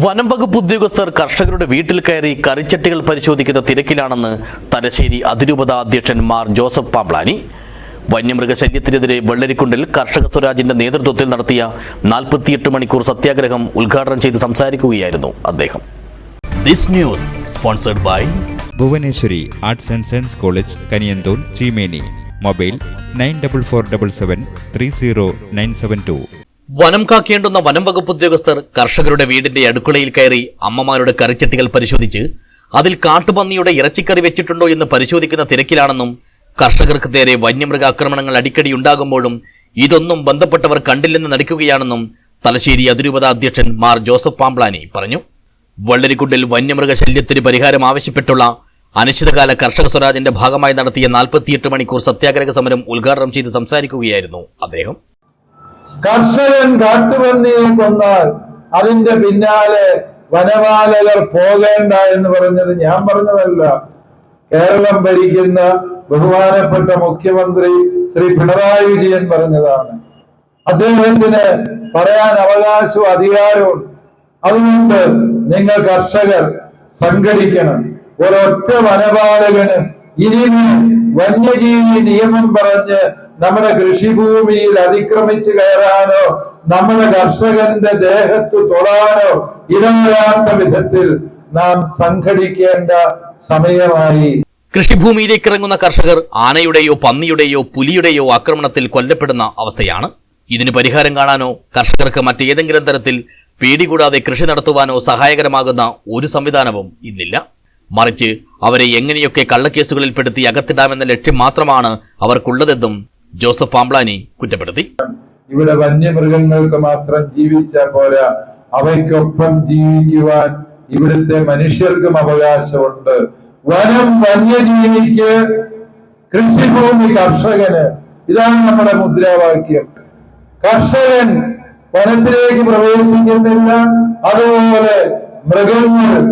വനം വകുപ്പ് ഉദ്യോഗസ്ഥർ കർഷകരുടെ വീട്ടിൽ കയറി കറിച്ചട്ടികൾ പരിശോധിക്കുന്ന തിരക്കിലാണെന്ന് തലശ്ശേരി അതിരൂപത അധ്യക്ഷൻ മാർ ജോസഫ് പാംബ്ലാനി. വന്യമൃഗശല്യത്തിനെതിരെ വെള്ളരിക്കുണ്ടിൽ കർഷക സ്വരാജിന്റെ നേതൃത്വത്തിൽ നടത്തിയ 48 മണിക്കൂർ സത്യാഗ്രഹം ഉദ്ഘാടനം ചെയ്ത് സംസാരിക്കുകയായിരുന്നു അദ്ദേഹം. This news sponsored by Bhuvaneswari arts and science college, Kaniyanthol, Cheemeni. Mobile 9447730972. വനം കാക്കേണ്ടുന്ന വനം വകുപ്പ് ഉദ്യോഗസ്ഥർ കർഷകരുടെ വീടിന്റെ അടുക്കളയിൽ കയറി അമ്മമാരുടെ കറിച്ചട്ടികൾ പരിശോധിച്ച് അതിൽ കാട്ടുപന്നിയുടെ ഇറച്ചിക്കറി വെച്ചിട്ടുണ്ടോ എന്ന് പരിശോധിക്കുന്ന തിരക്കിലാണെന്നും കർഷകർക്ക് നേരെ വന്യമൃഗാക്രമണങ്ങൾ അടിക്കടി ഉണ്ടാകുമ്പോഴും ഇതൊന്നും ബന്ധപ്പെട്ടവർ കണ്ടില്ലെന്ന് നടിക്കുകയാണെന്നും തലശ്ശേരി അതിരൂപത അധ്യക്ഷൻ മാർ ജോസഫ് പാംബ്ലാനി പറഞ്ഞു. വെള്ളരിക്കുണ്ടിൽ വന്യമൃഗശല്യത്തിന് പരിഹാരം ആവശ്യപ്പെട്ടുള്ള അനിശ്ചിതകാല കർഷക സ്വരാജിന്റെ ഭാഗമായി നടത്തിയ 48 മണിക്കൂർ സത്യാഗ്രഹ സമരം ഉദ്ഘാടനം ചെയ്ത് സംസാരിക്കുകയായിരുന്നു അദ്ദേഹം. കർഷകൻ കാട്ടുപന്നിയെ കൊന്നാൽ അതിന്റെ പിന്നാലെ വനപാലകർ പോകേണ്ട എന്ന് പറഞ്ഞത് ഞാൻ പറഞ്ഞതല്ല, കേരളം ഭരിക്കുന്ന ബഹുമാനപ്പെട്ട മുഖ്യമന്ത്രി ശ്രീ പിണറായി വിജയൻ പറഞ്ഞതാണ്. അദ്ദേഹത്തിന് പറയാൻ അവകാശവും അധികാരവും. അതുകൊണ്ട് നിങ്ങൾ കർഷകർ സംഘടിക്കണം. ഒരൊറ്റ വനപാലകന് ഇനി വന്യജീവി നിയമം പറഞ്ഞ് നമ്മുടെ കൃഷിഭൂമിയിൽ അതിക്രമിച്ച് കയറാനോ നമ്മുടെ കർഷകന്റെ ദേഹത്ത് തൊടാനോ ഇടമില്ലാത്ത വിധത്തിൽ നാം സംഘടിക്കേണ്ട സമയമായി. കൃഷിഭൂമിയിലേക്ക് ഇറങ്ങുന്ന കർഷകർ ആനയുടെയോ പന്നിയുടെയോ പുലിയുടെയോ ആക്രമണത്തിൽ കൊല്ലപ്പെടുന്ന അവസ്ഥയാണ്. ഇതിന് പരിഹാരം കാണാനോ കർഷകർക്ക് മറ്റേതെങ്കിലും തരത്തിൽ പേടികൂടാതെ കൃഷി നടത്തുവാനോ സഹായകരമാകുന്ന ഒരു സംവിധാനവും ഇന്നില്ല. മറിച്ച് അവരെ എങ്ങനെയൊക്കെ കള്ളക്കേസുകളിൽ പെടുത്തി അകത്തിടാമെന്ന ലക്ഷ്യം മാത്രമാണ് അവർക്കുള്ളതെന്നും ജോസഫ് പാംബ്ലാനി കുറ്റപ്പെടുത്തി. ഇവിടെ വന്യമൃഗങ്ങൾക്ക് മാത്രം ജീവിച്ചാൽ പോരാ, അവയ്ക്കൊപ്പം ജീവിക്കുവാൻ ഇവിടുത്തെ മനുഷ്യർക്കും അവകാശമുണ്ട്. വനം വന്യജീവിക്ക്, കൃഷിഭൂമി കർഷകന്. ഇതാണ് നമ്മുടെ മുദ്രാവാക്യം. കർഷകൻ വനത്തിലേക്ക് പ്രവേശിക്കുന്നില്ല, അതുപോലെ മൃഗങ്ങൾ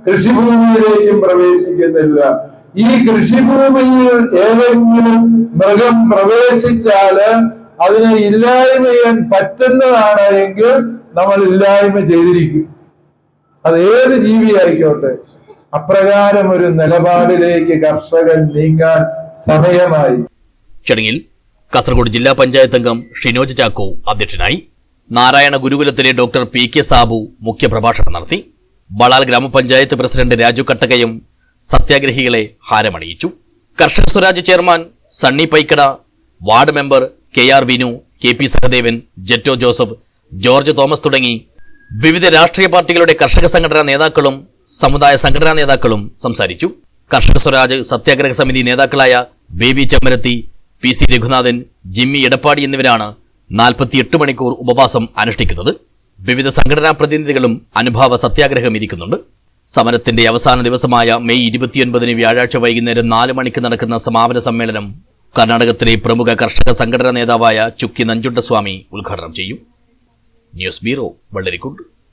കൃഷിഭൂമിയിലേക്കും പ്രവേശിക്കുന്നില്ല. ഈ കൃഷിഭൂമിയിൽ ഏതെങ്കിലും മൃഗം പ്രവേശിച്ചാല് അതിനെ ഇല്ലായ്മ ചെയ്യാൻ പറ്റുന്നതാണ് എങ്കിൽ നമ്മൾ ഇല്ലായ്മ ചെയ്തിരിക്കും. അത് ഏത് ജീവിയായിക്കോട്ടെ. അപ്രകാരം ഒരു നിലപാടിലേക്ക് കർഷകൻ നീങ്ങാൻ സമയമായി. ചടങ്ങിൽ കാസർഗോഡ് ജില്ലാ പഞ്ചായത്ത് അംഗം ഷിനോജ് ചാക്കോ അധ്യക്ഷനായി. നാരായണ ഗുരുകുലത്തിലെ ഡോക്ടർ പി.കെ. സാബു മുഖ്യപ്രഭാഷണം നടത്തി. ബളാൽ ഗ്രാമപഞ്ചായത്ത് പ്രസിഡന്റ് രാജു കട്ടകയും സത്യാഗ്രഹികളെ ഹാരമണിയിച്ചു. കർഷക Swaraj chairman Sunny Paikkada, ward member K R. Vinu, K P. Sahadevan, Jetto Joseph, George Thomas തുടങ്ങി വിവിധ രാഷ്ട്രീയ പാർട്ടികളുടെ കർഷക സംഘടനാ നേതാക്കളും സമുദായ സംഘടനാ നേതാക്കളും സംസാരിച്ചു. കർഷക സ്വരാജ് സത്യാഗ്രഹ സമിതി നേതാക്കളായ ബേബി ചെമ്മരത്തി, പി.സി. രഘുനാഥൻ, ജിമ്മി എടപ്പാടി എന്നിവരാണ് 48 മണിക്കൂർ ഉപവാസം അനുഷ്ഠിക്കുന്നത്. വിവിധ സംഘടനാ പ്രതിനിധികളും അനുഭാവ സത്യാഗ്രഹം ഇരിക്കുന്നുണ്ട്. സമരത്തിന്റെ അവസാന ദിവസമായ മെയ് 29 വ്യാഴാഴ്ച വൈകുന്നേരം 4 മണിക്ക് നടക്കുന്ന സമാപന സമ്മേളനം കർണാടകത്തിലെ പ്രമുഖ കർഷക സംഘടനാ നേതാവായ ചുക്കി നഞ്ചുണ്ടസ്വാമി ഉദ്ഘാടനം ചെയ്യും. News bureau, Vellarikundu.